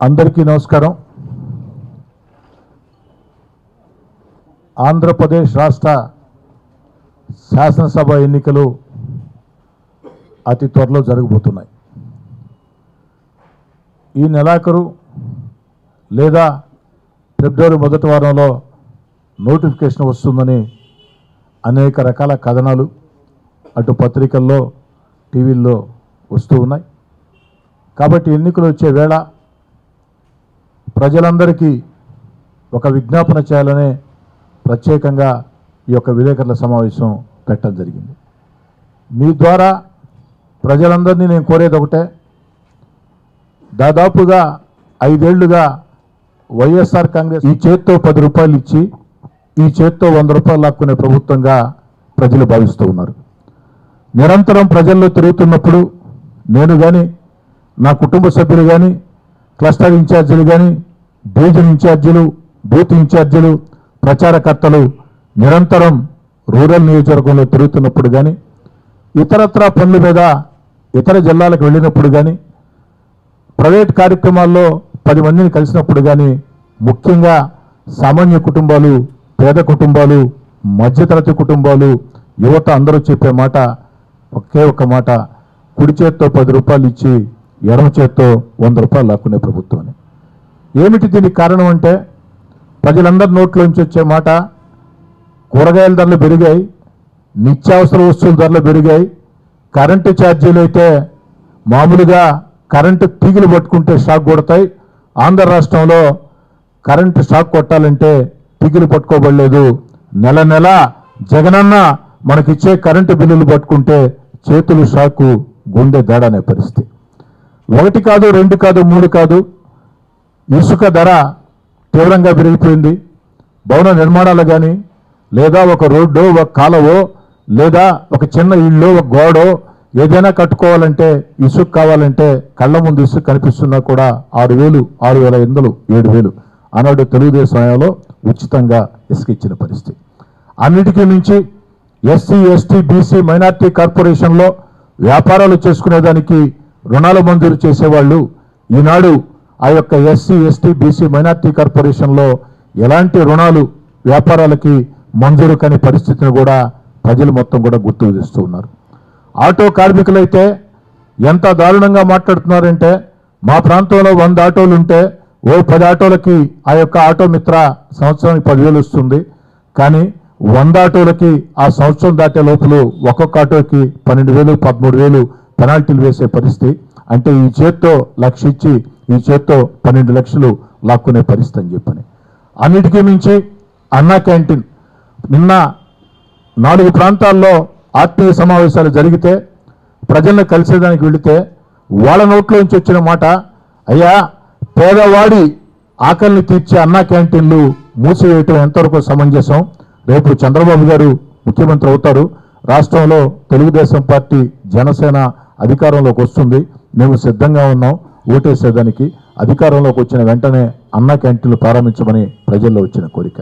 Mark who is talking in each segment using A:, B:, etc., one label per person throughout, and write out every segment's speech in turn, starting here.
A: అందరికీ నమస్కారం. ఆంధ్రప్రదేశ్ రాష్ట్ర శాసనసభ ఎన్నికలు అతి త్వరలో జరగబోతున్నాయి. ఈ నెలాఖరు లేదా ఫిబ్రవరి మొదటి వారంలో నోటిఫికేషన్ వస్తుందని అనేక రకాల కథనాలు అటు పత్రికల్లో టీవీల్లో వస్తూ ఉన్నాయి. కాబట్టి ఎన్నికలు వచ్చే వేళ ప్రజలందరికీ ఒక విజ్ఞాపన చేయాలనే ప్రత్యేకంగా ఈ యొక్క విలేకరుల సమావేశం పెట్టడం జరిగింది. మీ ద్వారా ప్రజలందరినీ నేను కోరేది ఒకటే, దాదాపుగా 5 ఏళ్లుగా వైఎస్ఆర్ కాంగ్రెస్ ఈ చేత్తో 10 రూపాయలు ఇచ్చి ఈ చేత్తో 100 రూపాయలు లాక్కునే ప్రభుత్వంగా ప్రజలు భావిస్తూ ఉన్నారు. నిరంతరం ప్రజల్లో తిరుగుతున్నప్పుడు నేను కానీ, నా కుటుంబ సభ్యులు కానీ, క్లస్టర్ ఇన్ఛార్జీలు కానీ, డివిజన్ ఇన్ఛార్జీలు, బూత్ ఇన్ఛార్జీలు, ప్రచారకర్తలు నిరంతరం రూరల్ నియోజకవర్గంలో తిరుగుతున్నప్పుడు కానీ, ఇతరత్ర పనుల మీద ఇతర జిల్లాలకు వెళ్ళినప్పుడు కానీ, ప్రైవేట్ కార్యక్రమాల్లో 10 మందిని కలిసినప్పుడు కానీ, ముఖ్యంగా సామాన్య కుటుంబాలు, పేద కుటుంబాలు, మధ్యతరగతి కుటుంబాలు, యువత అందరూ చెప్పే మాట ఒకే ఒక్క మాట, కుడి చేత్తో 10 రూపాయలు ఇచ్చి ఎడమ చేత్తో 100 రూపాయలు లాక్కునే ప్రభుత్వం. ఏమిటి దీనికి కారణం అంటే, ప్రజలందరి నోట్లోంచి వచ్చే మాట, కూరగాయల ధరలు పెరిగాయి, నిత్యావసర వస్తువుల ధరలు పెరిగాయి, కరెంటు ఛార్జీలు అయితే మామూలుగా కరెంటు తీగలు పట్టుకుంటే షాక్ కొడతాయి. ఆంధ్ర రాష్ట్రంలో కరెంటు షాక్ కొట్టాలంటే తీగలు పట్టుకోబడలేదు. నెల నెల జగనన్న మనకిచ్చే కరెంటు బిల్లులు పట్టుకుంటే చేతులు షాకు, గుండె దాడనే పరిస్థితి. 1 కాదు, 2 కాదు, 3 కాదు, ఇసుక ధర తీవ్రంగా పెరిగిపోయింది. భవన నిర్మాణాలు కానీ, లేదా ఒక రోడ్డో, ఒక కాలవో, లేదా ఒక చిన్న ఇళ్ళో, ఒక గోడో ఏదైనా కట్టుకోవాలంటే ఇసుక కావాలంటే కళ్ళ ముందు ఇసుక కనిపిస్తున్నా కూడా 6,000, 6,500, 7,000 ఆనాడు తెలుగుదేశం హయాంలో ఉచితంగా ఇసుక ఇచ్చిన పరిస్థితి. అన్నిటికీ మించి ఎస్సీ, ఎస్టీ, బీసీ, మైనార్టీ కార్పొరేషన్లో వ్యాపారాలు చేసుకునేదానికి రుణాలు మంజూరు చేసేవాళ్ళు ఈనాడు ఆ యొక్క ఎస్సీ, ఎస్టీ, బీసీ, మైనార్టీ కార్పొరేషన్లో ఎలాంటి రుణాలు వ్యాపారాలకి మంజూరు కాని పరిస్థితిని కూడా ప్రజలు మొత్తం కూడా గుర్తుకు తెస్తూ ఉన్నారు. ఆటో కార్మికులైతే ఎంత దారుణంగా మాట్లాడుతున్నారంటే, మా ప్రాంతంలో 100 ఆటోలు ఉంటే 10 ఆటోలకి ఆ యొక్క ఆటో మిత్ర సంవత్సరానికి 10,000 వస్తుంది. కానీ 100 ఆటోలకి ఆ సంవత్సరం దాటే లోపల ఒక్కొక్క ఆటోకి 12,000, 13,000 పెనాల్టీలు వేసే పరిస్థితి. అంటే ఈ చేత్తో 1,00,000 ఇచ్చి ఈ చేత్తో 12 లక్షలు లాక్కునే పరిస్థితి అని చెప్పని. అన్నిటికీ మించి అన్నా క్యాంటీన్, నిన్న 4 ప్రాంతాల్లో ఆత్మీయ సమావేశాలు జరిగితే ప్రజలను కలిసేదానికి వెళితే వాళ్ళ నోట్లోంచి వచ్చిన మాట, అయ్యా పేదవాడి ఆకలిని తీర్చే అన్నా క్యాంటీన్లు మూసివేయటం ఎంతవరకు సమంజసం? రేపు చంద్రబాబు గారు ముఖ్యమంత్రి అవుతారు, రాష్ట్రంలో తెలుగుదేశం పార్టీ, జనసేన అధికారంలోకి వస్తుంది, మేము సిద్ధంగా ఉన్నాం ఓటేసేదానికి. అధికారంలోకి వచ్చిన వెంటనే అన్నా క్యాంటీన్లు ప్రారంభించమని ప్రజల్లో వచ్చిన కోరిక.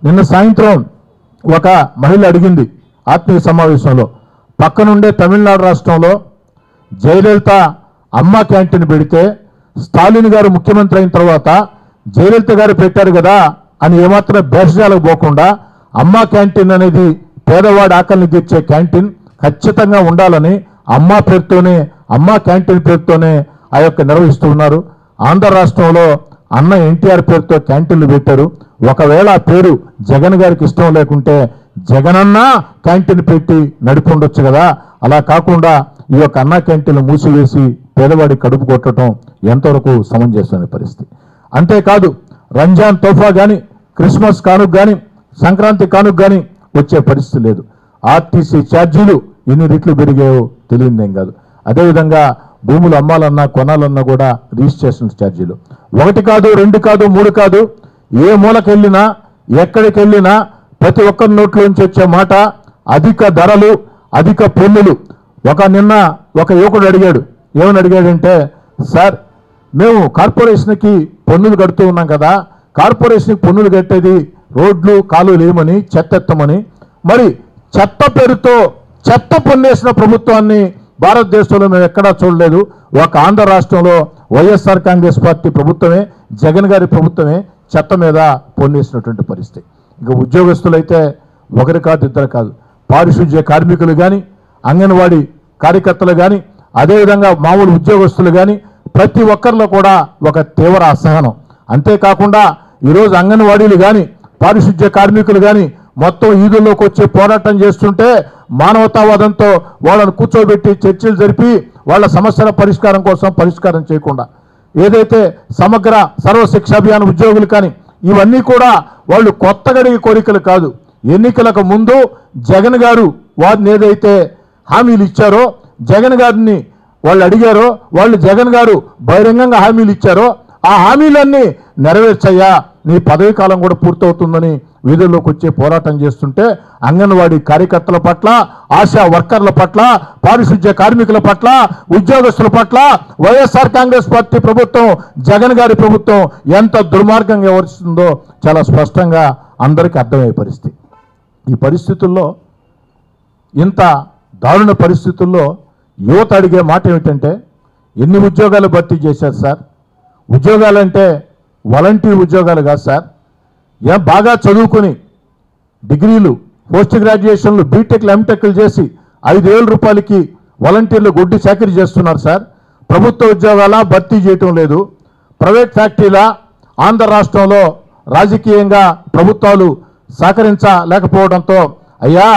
A: నిన్న సాయంత్రం ఒక మహిళ అడిగింది ఆత్మీయ సమావేశంలో, పక్కనుండే తమిళనాడు రాష్ట్రంలో జయలలిత అమ్మ క్యాంటీన్ పెడితే స్టాలిన్ గారు ముఖ్యమంత్రి అయిన తర్వాత జయలలిత గారు పెట్టారు కదా అని ఏమాత్రం భేషజాలకు పోకుండా అమ్మ క్యాంటీన్ అనేది పేదవాడి ఆకలిని తీర్చే క్యాంటీన్ ఖచ్చితంగా ఉండాలని అమ్మ పేరుతోనే, అమ్మ క్యాంటీన్ పేరుతోనే ఆ యొక్క నిర్వహిస్తూ ఉన్నారు. ఆంధ్ర రాష్ట్రంలో అన్న ఎన్టీఆర్ పేరుతో క్యాంటీన్లు పెట్టారు. ఒకవేళ ఆ పేరు జగన్ గారికి ఇష్టం లేకుంటే జగనన్న క్యాంటీన్ పెట్టి నడిపొండొచ్చు కదా. అలా కాకుండా ఈ యొక్క అన్నా క్యాంటీన్లు మూసివేసి పేదవాడి కడుపు కొట్టడం ఎంతవరకు సమంజసమైన పరిస్థితి. అంతేకాదు రంజాన్ తోఫా కానీ, క్రిస్మస్ కానుక కానీ, సంక్రాంతి కానుక కానీ వచ్చే పరిస్థితి లేదు. ఆర్టీసీ ఛార్జీలు ఎన్ని రెట్లు పెరిగాయో తెలియదేం కాదు. అదేవిధంగా భూములు అమ్మాలన్నా కొనాలన్నా కూడా రిజిస్ట్రేషన్ ఛార్జీలు 1 కాదు, 2 కాదు, 3 కాదు, ఏ మూలకెళ్ళినా ఎక్కడికి వెళ్ళినా ప్రతి ఒక్కరి నోట్లోంచి వచ్చే మాట అధిక ధరలు, అధిక పన్నులు. నిన్న ఒక యువకుడు అడిగాడు, ఏమని అడిగాడంటే, సార్ మేము కార్పొరేషన్కి పన్నులు కడుతూ ఉన్నాం కదా, కార్పొరేషన్కి పన్నులు కట్టేది రోడ్లు కాలువలు ఏమని, చెత్త ఎత్తమని, మరి చెత్త పేరుతో చెత్త పన్నేసిన ప్రభుత్వాన్ని భారతదేశంలో మేము ఎక్కడా చూడలేదు. ఒక ఆంధ్ర రాష్ట్రంలో వైఎస్ఆర్ కాంగ్రెస్ పార్టీ ప్రభుత్వమే, జగన్ గారి ప్రభుత్వమే చెత్త మీద పొన్నేసినటువంటి పరిస్థితి. ఇంకా ఉద్యోగస్తులైతే ఒకరు కాదు, ఇద్దరు కాదు, పారిశుధ్య కార్మికులు కానీ, అంగన్వాడీ కార్యకర్తలు కానీ, అదేవిధంగా మామూలు ఉద్యోగస్తులు కానీ ప్రతి ఒక్కరిలో కూడా ఒక తీవ్ర అసహనం. అంతేకాకుండా ఈరోజు అంగన్వాడీలు కానీ, పారిశుధ్య కార్మికులు కానీ మొత్తం ఈదుల్లోకి వచ్చి పోరాటం చేస్తుంటే మానవతావాదంతో వాళ్ళను కూర్చోబెట్టి చర్చలు జరిపి వాళ్ళ సమస్యల పరిష్కారం కోసం పరిష్కారం చేయకుండా ఏదైతే సమగ్ర సర్వశిక్ష అభియాన్ ఉద్యోగులు కానీ ఇవన్నీ కూడా వాళ్ళు కొత్తగా ఈ కోరికలు కాదు. ఎన్నికలకు ముందు జగన్ గారు వారిని ఏదైతే హామీలు ఇచ్చారో, జగన్ గారిని వాళ్ళు అడిగారో, వాళ్ళు జగన్ గారు బహిరంగంగా హామీలు ఇచ్చారో ఆ హామీలన్నీ నెరవేర్చయ్యా, నీ పదవి కాలం కూడా పూర్తవుతుందని వీధుల్లోకి వచ్చే పోరాటం చేస్తుంటే అంగన్వాడీ కార్యకర్తల పట్ల, ఆశా వర్కర్ల పట్ల, పారిశుధ్య కార్మికుల పట్ల, ఉద్యోగస్తుల పట్ల వైఎస్ఆర్ కాంగ్రెస్ పార్టీ ప్రభుత్వం, జగన్ గారి ప్రభుత్వం ఎంత దుర్మార్గంగా వ్యవహరిస్తుందో చాలా స్పష్టంగా అందరికీ అర్థమయ్యే పరిస్థితి. ఈ పరిస్థితుల్లో, ఇంత దారుణ పరిస్థితుల్లో యువత అడిగే మాట ఏమిటంటే, ఎన్ని ఉద్యోగాలు భర్తీ చేశారు సార్? ఉద్యోగాలంటే వాలంటీర్ ఉద్యోగాలు కాదు సార్. బాగా చదువుకొని డిగ్రీలు, పోస్ట్ గ్రాడ్యుయేషన్లు, బీటెక్లు, ఎంటెక్లు చేసి 5,000 రూపాయలకి వాలంటీర్లు గొడ్డు చాకరీ చేస్తున్నారు సార్. ప్రభుత్వ ఉద్యోగాల భర్తీ చేయటం లేదు. ప్రైవేట్ ఫ్యాక్టరీల ఆంధ్ర రాష్ట్రంలో రాజకీయంగా ప్రభుత్వాలు సహకరించలేకపోవడంతో అయ్యా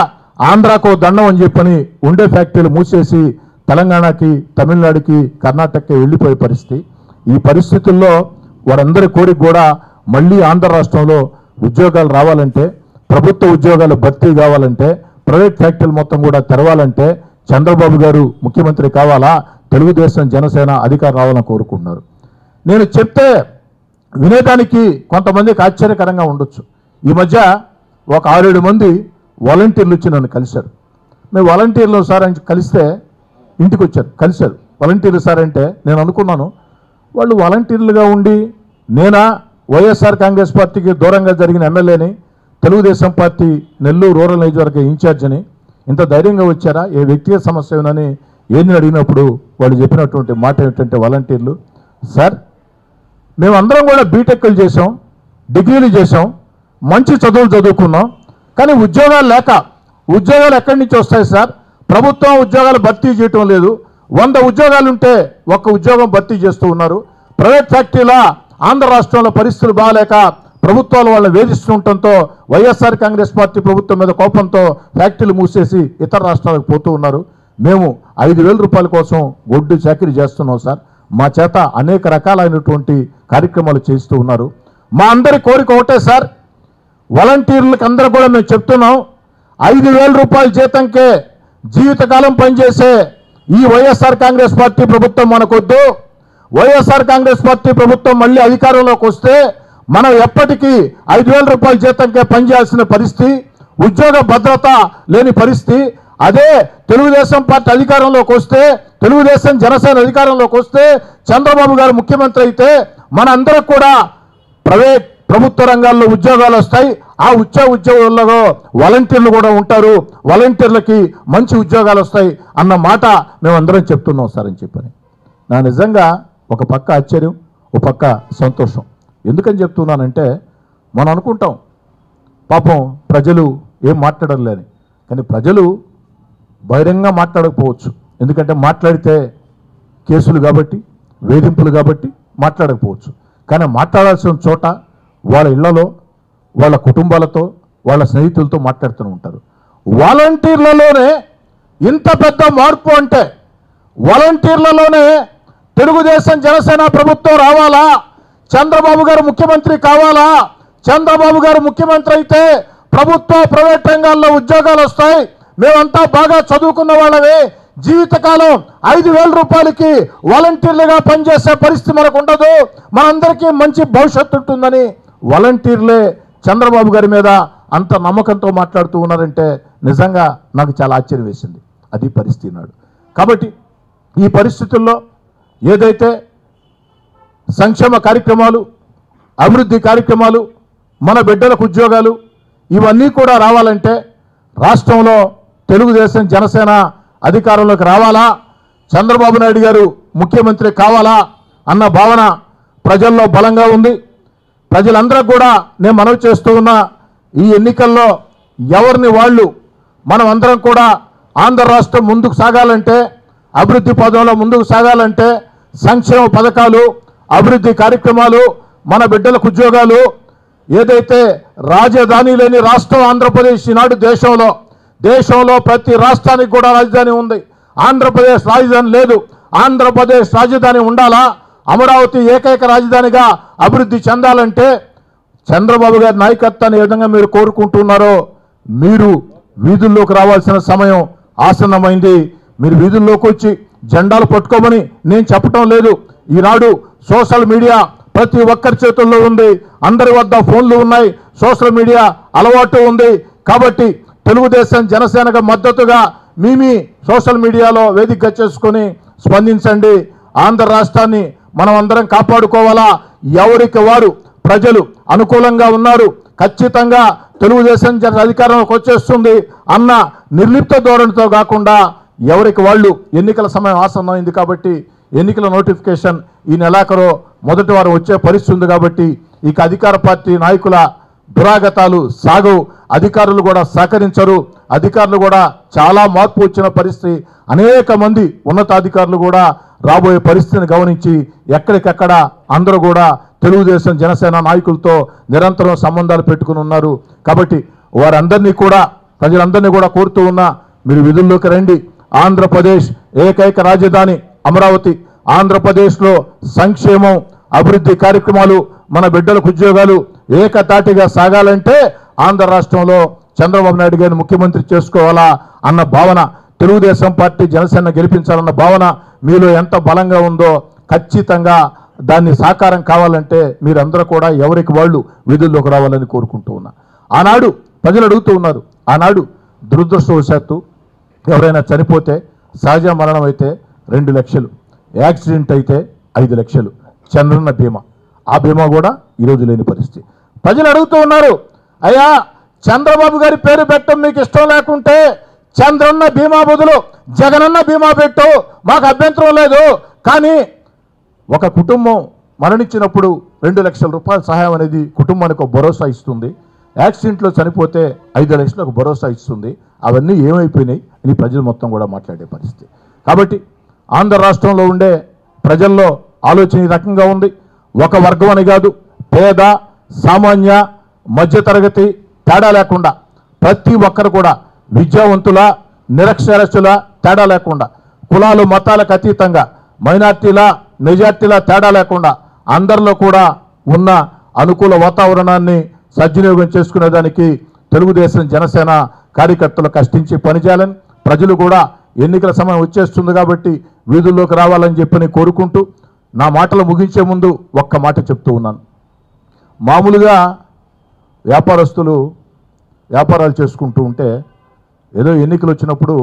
A: ఆంధ్రాకు దండం అని చెప్పని ఉండే ఫ్యాక్టరీలు మూసేసి తెలంగాణకి, తమిళనాడుకి, కర్ణాటకకి వెళ్ళిపోయే పరిస్థితి. ఈ పరిస్థితుల్లో వారందరి కోరిక కూడా మళ్ళీ ఆంధ్ర రాష్ట్రంలో ఉద్యోగాలు రావాలంటే, ప్రభుత్వ ఉద్యోగాలు భర్తీ కావాలంటే, ప్రైవేట్ ఫ్యాక్టరీలు మొత్తం కూడా తెరవాలంటే చంద్రబాబు గారు ముఖ్యమంత్రి కావాలా, తెలుగుదేశం జనసేన అధికారం రావాలని కోరుకుంటున్నారు. నేను చెప్తే వినేదానికి కొంతమందికి ఆశ్చర్యకరంగా ఉండొచ్చు. ఈ మధ్య ఒక 6-7 మంది వాలంటీర్లు వచ్చి నన్ను కలిశారు. మేము వాలంటీర్లు సార్ అని కలిస్తే ఇంటికి వచ్చారు, కలిశారు. వాలంటీర్లు సార్ అంటే నేను అనుకున్నాను వాళ్ళు వాలంటీర్లుగా ఉండి నేనా వైఎస్ఆర్ కాంగ్రెస్ పార్టీకి దూరంగా జరిగిన ఎమ్మెల్యేని, తెలుగుదేశం పార్టీ నెల్లూరు రూరల్ నియోజకవర్గ ఇన్ఛార్జ్ అని ఇంత ధైర్యంగా వచ్చారా, ఏ వ్యక్తిగత సమస్య ఏమని ఏంని అడిగినప్పుడు వాళ్ళు చెప్పినటువంటి మాట ఏమిటంటే, వాలంటీర్లు సార్ మేమందరం కూడా బీటెక్లు చేసాం, డిగ్రీలు చేసాం, మంచి చదువులు చదువుకున్నాం, కానీ ఉద్యోగాలు లేక, ఉద్యోగాలు ఎక్కడి నుంచి వస్తాయి సార్? ప్రభుత్వం ఉద్యోగాలు భర్తీ చేయటం లేదు. 100 ఉద్యోగాలు ఉంటే 1 ఉద్యోగం భర్తీ చేస్తూ ఉన్నారు. ప్రైవేట్ ఫ్యాక్టరీల ఆంధ్ర రాష్ట్రంలో పరిస్థితులు బాగాలేక ప్రభుత్వాలు వాళ్ళని వేధిస్తుండటంతో వైఎస్ఆర్ కాంగ్రెస్ పార్టీ ప్రభుత్వం మీద కోపంతో ఫ్యాక్టరీలు మూసేసి ఇతర రాష్ట్రాలకు పోతూ ఉన్నారు. మేము 5,000 రూపాయల కోసం గొడ్డు చాకరీ చేస్తున్నాం సార్. మా చేత అనేక రకాలైనటువంటి కార్యక్రమాలు చేస్తూ ఉన్నారు. మా అందరి కోరిక ఒకటే సార్, వాలంటీర్లకు అందరూ కూడా మేము చెప్తున్నాం, 5,000 రూపాయల జీతంకే జీవితకాలం పనిచేసే ఈ వైఎస్ఆర్ కాంగ్రెస్ పార్టీ ప్రభుత్వం మనకొద్దు. వైఎస్ఆర్ కాంగ్రెస్ పార్టీ ప్రభుత్వం మళ్ళీ అధికారంలోకి వస్తే మనం ఎప్పటికీ 5,000 రూపాయల జీతంకే పనిచేయాల్సిన పరిస్థితి, ఉద్యోగ భద్రత లేని పరిస్థితి. అదే తెలుగుదేశం పార్టీ అధికారంలోకి వస్తే, తెలుగుదేశం జనసేన అధికారంలోకి వస్తే, చంద్రబాబు గారు ముఖ్యమంత్రి అయితే మనందరికి కూడా ప్రభుత్వ రంగాల్లో ఉద్యోగాలు వస్తాయి. ఆ ఉద్యోగాల్లో వాలంటీర్లు కూడా ఉంటారు, వాలంటీర్లకి మంచి ఉద్యోగాలు వస్తాయి అన్న మాట మేమందరం చెప్తున్నాం సార్ అని చెప్పని. నా నిజంగా ఒక పక్క ఆశ్చర్యం, ఒక పక్క సంతోషం. ఎందుకని చెప్తున్నానంటే, మనం అనుకుంటాం పాపం ప్రజలు ఏం మాట్లాడలేని, కానీ ప్రజలు బహిరంగంగా మాట్లాడకపోవచ్చు. ఎందుకంటే మాట్లాడితే కేసులు కాబట్టి, వేధింపులు కాబట్టి మాట్లాడకపోవచ్చు. కానీ మాట్లాడాల్సిన చోట వాళ్ళ ఇళ్లలో, వాళ్ళ కుటుంబాలతో, వాళ్ళ స్నేహితులతో మాట్లాడుతూ ఉంటారు. వాలంటీర్లలోనే ఇంత పెద్ద మార్పు అంటే, వాలంటీర్లలోనే తెలుగుదేశం జనసేన ప్రభుత్వం రావాలా, చంద్రబాబు గారు ముఖ్యమంత్రి కావాలా, చంద్రబాబు గారు ముఖ్యమంత్రి అయితే ప్రభుత్వ ప్రైవేట్ రంగాల్లో ఉద్యోగాలు వస్తాయి, మేమంతా బాగా చదువుకున్న వాళ్ళమే, జీవితకాలం 5,000 రూపాయలకి వాలంటీర్లుగా పనిచేసే పరిస్థితి మనకు ఉండదు, మనందరికీ మంచి భవిష్యత్తు ఉంటుందని వాలంటీర్లే చంద్రబాబు గారి మీద అంత నమ్మకంతో మాట్లాడుతూ ఉన్నారంటే నిజంగా నాకు చాలా ఆశ్చర్యం వేసింది. అది పరిస్థితి నాడు. కాబట్టి ఈ పరిస్థితుల్లో ఏదైతే సంక్షేమ కార్యక్రమాలు, అభివృద్ధి కార్యక్రమాలు, మన బిడ్డలకు ఉద్యోగాలు ఇవన్నీ కూడా రావాలంటే రాష్ట్రంలో తెలుగుదేశం జనసేన అధికారంలోకి రావాలా, చంద్రబాబు నాయుడు గారు ముఖ్యమంత్రి కావాలా అన్న భావన ప్రజల్లో బలంగా ఉంది. ప్రజలందరూ కూడా నేను మనవి చేస్తూ ఉన్నా, ఈ ఎన్నికల్లో ఎవరిని వాళ్ళు మనం అందరం కూడా ఆంధ్ర రాష్ట్రం ముందుకు సాగాలంటే, అభివృద్ధి పదంలో ముందుకు సాగాలంటే సంక్షేమ పథకాలు, అభివృద్ధి కార్యక్రమాలు, మన బిడ్డలకు ఉద్యోగాలు, ఏదైతే రాజధాని లేని రాష్ట్రం ఆంధ్రప్రదేశ్ ఈనాడు దేశంలో ప్రతి రాష్ట్రానికి కూడా రాజధాని ఉంది. ఆంధ్రప్రదేశ్ రాజధాని లేదు. ఆంధ్రప్రదేశ్ రాజధాని ఉండాలా? అమరావతి ఏకైక రాజధానిగా అభివృద్ధి చెందాలంటే చంద్రబాబు గారి నాయకత్వాన్ని ఏ విధంగా మీరు కోరుకుంటున్నారో మీరు వీధుల్లోకి రావాల్సిన సమయం ఆసన్నమైంది. మీరు వీధుల్లోకి వచ్చి జెండాలు పట్టుకోమని నేను చెప్పటం లేదు. ఈనాడు సోషల్ మీడియా ప్రతి ఒక్కరి చేతుల్లో ఉంది. అందరి వద్ద ఫోన్లు ఉన్నాయి. సోషల్ మీడియా అలవాటు ఉంది. కాబట్టి తెలుగుదేశం జనసేనకు మద్దతుగా మీ సోషల్ మీడియాలో వేదిక చేసుకొని స్పందించండి. ఆంధ్ర రాష్ట్రాన్ని మనం అందరం కాపాడుకోవాలా? ఎవరికి వారు ప్రజలు అనుకూలంగా ఉన్నారు, ఖచ్చితంగా తెలుగుదేశం అధికారంలోకి వచ్చేస్తుంది అన్న నిర్లిప్త ధోరణితో కాకుండా ఎవరికి వాళ్ళు ఎన్నికల సమయం ఆసన్నమైంది కాబట్టి ఎన్నికల నోటిఫికేషన్ ఈ నెలాఖరు మొదటి వారం వచ్చే పరిస్థితి ఉంది కాబట్టి ఇక అధికార పార్టీ నాయకుల దురాగతాలు సాగవు. అధికారులు కూడా సహకరించరు. అధికారులు కూడా చాలా మార్పు వచ్చిన పరిస్థితి. అనేక మంది ఉన్నతాధికారులు కూడా రాబోయే పరిస్థితిని గమనించి ఎక్కడికక్కడ అందరూ కూడా తెలుగుదేశం జనసేన నాయకులతో నిరంతరం సంబంధాలు పెట్టుకుని ఉన్నారు. కాబట్టి వారందరినీ కూడా ప్రజలందరినీ కూడా కోరుతూ ఉన్నా, మీరు విధుల్లోకి రండి. ఆంధ్రప్రదేశ్ ఏకైక రాజధాని అమరావతి. ఆంధ్రప్రదేశ్లో సంక్షేమం, అభివృద్ధి కార్యక్రమాలు, మన బిడ్డలకు ఉద్యోగాలు ఏకతాటిగా సాగాలంటే ఆంధ్ర రాష్ట్రంలో చంద్రబాబు నాయుడు గారిని ముఖ్యమంత్రి చేసుకోవాలా అన్న భావన, తెలుగుదేశం పార్టీ జనసేన గెలిపించాలన్న భావన మీలో ఎంత బలంగా ఉందో ఖచ్చితంగా దాన్ని సాకారం కావాలంటే మీరందరూ కూడా ఎవరికి వాళ్ళు వీధుల్లోకి రావాలని కోరుకుంటూ ఉన్నా. ఆనాడు ప్రజలు అడుగుతూ ఉన్నారు. ఆనాడు దురదృష్టవశాత్తు ఎవరైనా చనిపోతే, సహజ మరణం అయితే 2 లక్షలు, యాక్సిడెంట్ అయితే 5 లక్షలు చంద్రన్న బీమా. ఆ బీమా కూడా ఈరోజు లేని పరిస్థితి. ప్రజలు అడుగుతూ ఉన్నారు, అయ్యా చంద్రబాబు గారి పేరు పెట్టడం మీకు ఇష్టం లేకుంటే చంద్రన్న బీమా బదులు జగనన్న బీమా పెట్టు, మాకు అభ్యంతరం లేదు. కానీ ఒక కుటుంబం మరణించినప్పుడు 2 లక్షల రూపాయల సహాయం అనేది కుటుంబానికి ఒక భరోసా ఇస్తుంది. యాక్సిడెంట్లో చనిపోతే 5 లక్షలకు భరోసా ఇస్తుంది. అవన్నీ ఏమైపోయినాయి అని ప్రజలు మొత్తం కూడా మాట్లాడే పరిస్థితి. కాబట్టి ఆంధ్ర రాష్ట్రంలో ఉండే ప్రజల్లో ఆలోచన ఈ రకంగా ఉంది. ఒక వర్గం అని కాదు, పేద, సామాన్య, మధ్యతరగతి తేడా లేకుండా ప్రతి ఒక్కరు కూడా విద్యావంతుల, నిరక్షరాస్యుల తేడా లేకుండా, కులాలు మతాలకు అతీతంగా, మైనార్టీల మెజార్టీల తేడా లేకుండా అందరిలో కూడా ఉన్న అనుకూల వాతావరణాన్ని సద్వినియోగం చేసుకునేదానికి తెలుగుదేశం జనసేన కార్యకర్తలు కష్టించి పనిచేయాలని, ప్రజలు కూడా ఎన్నికల సమయం వచ్చేస్తుంది కాబట్టి వీధుల్లోకి రావాలని చెప్పని కోరుకుంటూ నా మాటలు ముగించే ముందు ఒక్క మాట చెప్తూ ఉన్నాను. మామూలుగా వ్యాపారస్తులు వ్యాపారాలు చేసుకుంటూ ఉంటే ఏదో ఎన్నికలు వచ్చినప్పుడు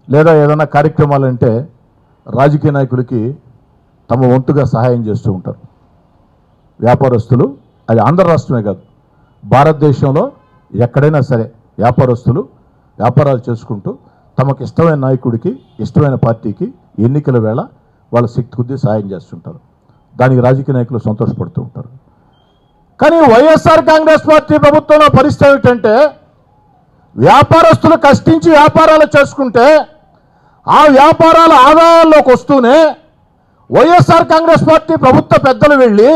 A: లేదా ఏదైనా కార్యక్రమాలంటే రాజకీయ నాయకులకి తమ వంతుగా సహాయం చేస్తూ ఉంటారు. వ్యాపారస్తులు, అది ఆంధ్ర రాష్ట్రమే కాదు, భారతదేశంలో ఎక్కడైనా సరే వ్యాపారస్తులు వ్యాపారాలు చేసుకుంటూ తమకు ఇష్టమైన నాయకుడికి, ఇష్టమైన పార్టీకి ఎన్నికల వేళ వాళ్ళ శక్తి కొద్దీ సహాయం చేస్తుంటారు. దానికి రాజకీయ నాయకులు సంతోషపడుతూ ఉంటారు. కానీ వైఎస్ఆర్ కాంగ్రెస్ పార్టీ ప్రభుత్వంలో పరిస్థితి ఏమిటంటే వ్యాపారస్తులు కష్టించి వ్యాపారాలు చేసుకుంటే ఆ వ్యాపారాల ఆదాయాల్లోకి వస్తూనే వైఎస్ఆర్ కాంగ్రెస్ పార్టీ ప్రభుత్వ పెద్దలు వెళ్ళి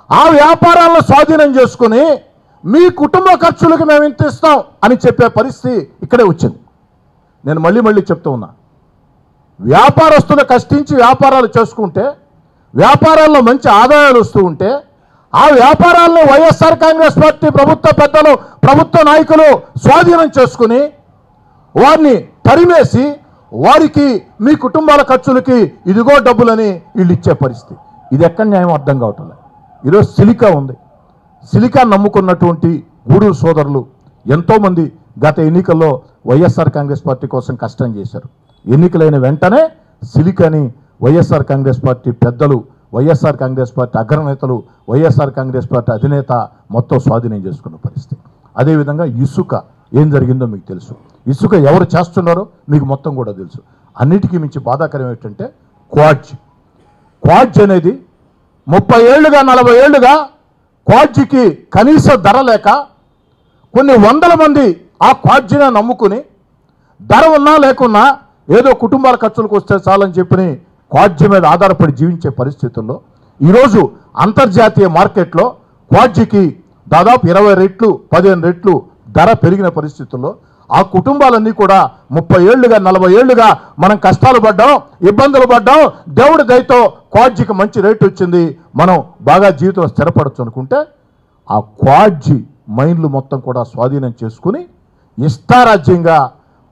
A: ఆ వ్యాపారాలను స్వాధీనం చేసుకుని మీ కుటుంబ ఖర్చులకు మేము ఇంత ఇస్తాం అని చెప్పే పరిస్థితి ఇక్కడే వచ్చింది. నేను మళ్ళీ చెప్తూ ఉన్నా, వ్యాపారస్తులు కష్టించి వ్యాపారాలు చేసుకుంటే వ్యాపారాల్లో మంచి ఆదాయాలు వస్తూ ఉంటే ఆ వ్యాపారాలను వైఎస్ఆర్ కాంగ్రెస్ పార్టీ ప్రభుత్వ పెద్దలు, ప్రభుత్వ నాయకులు స్వాధీనం చేసుకుని వారిని తరిమేసి వారికి మీ కుటుంబాల ఖర్చులకి ఇదిగో డబ్బులని వీళ్ళు ఇచ్చే పరిస్థితి. ఇది ఎక్కడ న్యాయం అర్థం కావటం లేదు. ఈరోజు సిలికా ఉంది. సిలికా నమ్ముకున్నటువంటి గూడూరు సోదరులు ఎంతోమంది గత ఎన్నికల్లో వైఎస్ఆర్ కాంగ్రెస్ పార్టీ కోసం కష్టం చేశారు. ఎన్నికలైన వెంటనే సిలికాని వైఎస్ఆర్ కాంగ్రెస్ పార్టీ పెద్దలు, వైఎస్ఆర్ కాంగ్రెస్ పార్టీ అగ్రనేతలు, వైఎస్ఆర్ కాంగ్రెస్ పార్టీ అధినేత మొత్తం స్వాధీనం చేసుకున్న పరిస్థితి. అదేవిధంగా ఇసుక ఏం జరిగిందో మీకు తెలుసు. ఇసుక ఎవరు చేస్తున్నారో మీకు మొత్తం కూడా తెలుసు. అన్నిటికీ మించి బాధాకరం ఏంటంటే క్వాడ్జ్ అనేది 30 ఏళ్లుగా 40 ఏళ్లుగా క్వాడ్జీకి కనీస ధర లేక కొన్ని వందల మంది ఆ క్వాడ్జీని నమ్ముకుని ధర ఉన్నా లేకున్నా ఏదో కుటుంబాల ఖర్చులకు వస్తే చాలని చెప్పి క్వాడ్జీ మీద ఆధారపడి జీవించే పరిస్థితుల్లో ఈరోజు అంతర్జాతీయ మార్కెట్లో క్వాడ్జీకి దాదాపు 20 రెట్లు 15 రెట్లు ధర పెరిగిన పరిస్థితుల్లో ఆ కుటుంబాలన్నీ కూడా 30 ఏళ్లుగా 40 ఏళ్లుగా మనం కష్టాలు పడ్డాం, ఇబ్బందులు పడ్డాం, దేవుడి దయతో క్వాడ్జీకి మంచి రేటు వచ్చింది, మనం బాగా జీవితంలో స్థిరపడచ్చు అనుకుంటే ఆ క్వాడ్జీ మైండ్లు మొత్తం కూడా స్వాధీనం చేసుకుని ఇష్టారాజ్యంగా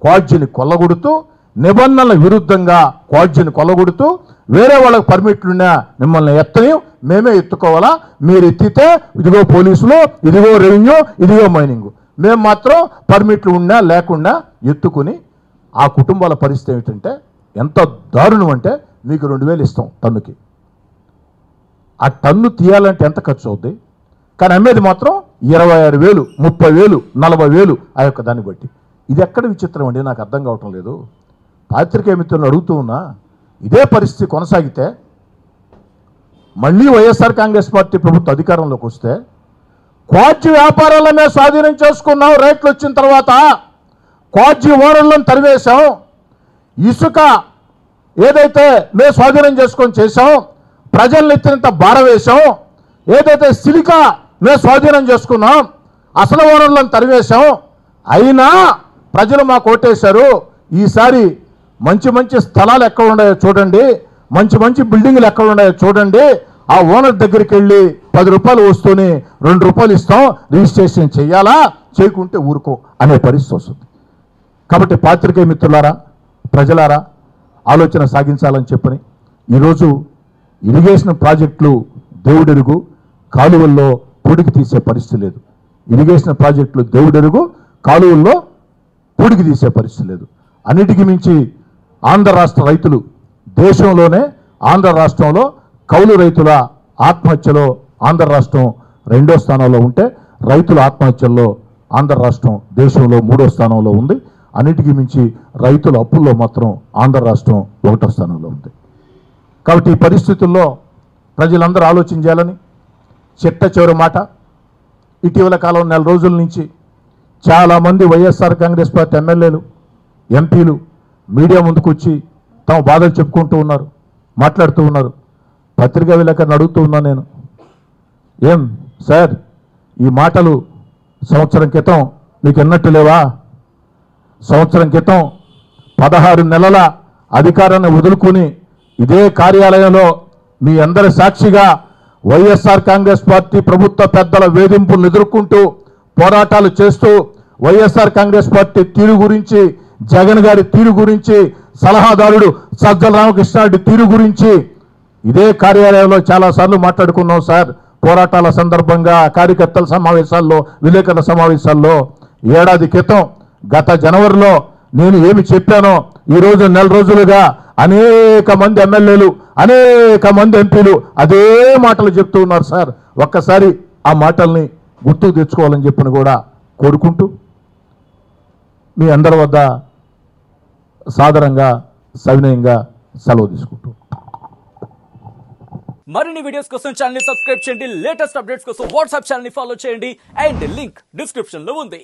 A: క్వాడ్జీని కొల్లగొడుతూ నిబంధనల విరుద్ధంగా క్వాడ్జీని కొల్లగొడుతూ వేరే వాళ్ళకి పర్మిట్లున్నా మిమ్మల్ని ఎత్తని మేమే ఎత్తుకోవాలా, మీరు ఎత్తితే ఇదిగో పోలీసులు, ఇదిగో రెవెన్యూ, ఇదిగో మైనింగ్, మేము మాత్రం పర్మిట్లు ఉన్నా లేకుండా ఎత్తుకుని ఆ కుటుంబాల పరిస్థితి ఏమిటంటే ఎంత దారుణం అంటే మీకు 2000 ఇస్తాం టన్నుకి. ఆ టన్ను తీయాలంటే ఎంత ఖర్చు అవుద్ది, కానీ అమ్మేది మాత్రం 26,000 30,000 40,000 ఆ యొక్క దాన్ని బట్టి. ఇది ఎక్కడ విచిత్రం అండి, నాకు అర్థం కావటం లేదు. పాత్రికేయ మిత్రులను అడుగుతూ ఉన్నా, ఇదే పరిస్థితి కొనసాగితే మళ్ళీ వైఎస్ఆర్ కాంగ్రెస్ పార్టీ ప్రభుత్వ అధికారంలోకి వస్తే క్వాడ్జీ వ్యాపారాలనే స్వాధీనం చేసుకున్నాం, రేట్లు వచ్చిన తర్వాత క్వాడ్జీ ఓనర్లను తరివేశాం, ఇసుక ఏదైతే మేము స్వాధీనం చేసుకొని చేశాం, ప్రజలను ఎత్తినంత భారం వేశాం, ఏదైతే సిలికా మేము స్వాధీనం చేసుకున్నాం, అసలు ఓనర్లను తరివేశాం, అయినా ప్రజలు మాకు ఓటేశారు, ఈసారి మంచి మంచి స్థలాలు ఎక్కడ ఉన్నాయో చూడండి, మంచి మంచి బిల్డింగ్లు ఎక్కడ ఉన్నాయో చూడండి, ఆ ఓనర్ దగ్గరికి వెళ్ళి 10 రూపాయలు వస్తూనే 2 రూపాయలు ఇస్తాం, రిజిస్ట్రేషన్ చేయాలా, చేయకుంటే ఊరుకో అనే పరిస్థితి వస్తుంది. కాబట్టి పాత్రికేయ మిత్రులారా, ప్రజలారా ఆలోచన సాగించాలని చెప్పని ఈరోజు ఇరిగేషన్ ప్రాజెక్టులు దేవుడెరుగు, కాలువల్లో పూడికి తీసే పరిస్థితి లేదు. ఇరిగేషన్ ప్రాజెక్టులు దేవుడెరుగు, కాలువల్లో పూడికి తీసే పరిస్థితి లేదు. అన్నిటికీ మించి ఆంధ్ర రాష్ట్ర రైతులు దేశంలోనే ఆంధ్ర రాష్ట్రంలో కౌలు రైతుల ఆత్మహత్యలో ఆంధ్ర రాష్ట్రం 2వ స్థానంలో ఉంటే రైతుల ఆత్మహత్యల్లో ఆంధ్ర రాష్ట్రం దేశంలో 3వ స్థానంలో ఉంది. అన్నిటికీ మించి రైతుల అప్పుల్లో మాత్రం ఆంధ్ర రాష్ట్రం 1వ స్థానంలో ఉంది. కాబట్టి ఈ పరిస్థితుల్లో ప్రజలందరూ ఆలోచన చేయాలని చిట్ట చివరి మాట, ఇటీవల కాలం 4 రోజుల నుంచి చాలామంది వైఎస్ఆర్ కాంగ్రెస్ పార్టీ ఎమ్మెల్యేలు ఎంపీలు మీడియా ముందుకు వచ్చి తమ బాధలు చెప్పుకుంటూ ఉన్నారు, మాట్లాడుతూ ఉన్నారు. పత్రికా విలేకరుని అడుగుతూ ఉన్నాను నేను, ఏం సార్ ఈ మాటలు సంవత్సరం క్రితం మీకు ఎన్నట్టు లేవా? సంవత్సరం క్రితం 16 నెలల అధికారాన్ని వదులుకొని ఇదే కార్యాలయంలో మీ అందరి సాక్షిగా వైఎస్ఆర్ కాంగ్రెస్ పార్టీ ప్రభుత్వ పెద్దల వేధింపులను ఎదుర్కొంటూ పోరాటాలు చేస్తూ వైఎస్ఆర్ కాంగ్రెస్ పార్టీ తీరు గురించి, జగన్ గారి తీరు గురించి, సలహాదారుడు సజ్జల రామకృష్ణారెడ్డి తీరు గురించి ఇదే కార్యాలయంలో చాలాసార్లు మాట్లాడుకున్నాం సార్. పోరాటాల సందర్భంగా కార్యకర్తల సమావేశాల్లో, విలేకరుల సమావేశాల్లో ఏడాది క్రితం గత జనవరిలో నేను ఏమి చెప్పానో ఈరోజు 4 రోజులుగా అనేక మంది ఎమ్మెల్యేలు, అనేక మంది ఎంపీలు అదే మాటలు చెప్తూ ఉన్నారు సార్. ఒక్కసారి ఆ మాటల్ని గుర్తుకు తెచ్చుకోవాలని చెప్పిన కూడా కోరుకుంటూ మీ అందరి వద్ద సాదరంగా సవినయంగా సెలవు తీసుకుంటూ,
B: మరిన్ని వీడియోస్ కోసం ఛానల్ ని సబ్స్క్రైబ్ చేయండి, లేటెస్ట్ అప్డేట్స్ కోసం వాట్సాప్ ఛానల్ ని ఫాలో చేయండి, అండ్ లింక్ డిస్క్రిప్షన్ లో ఉంది.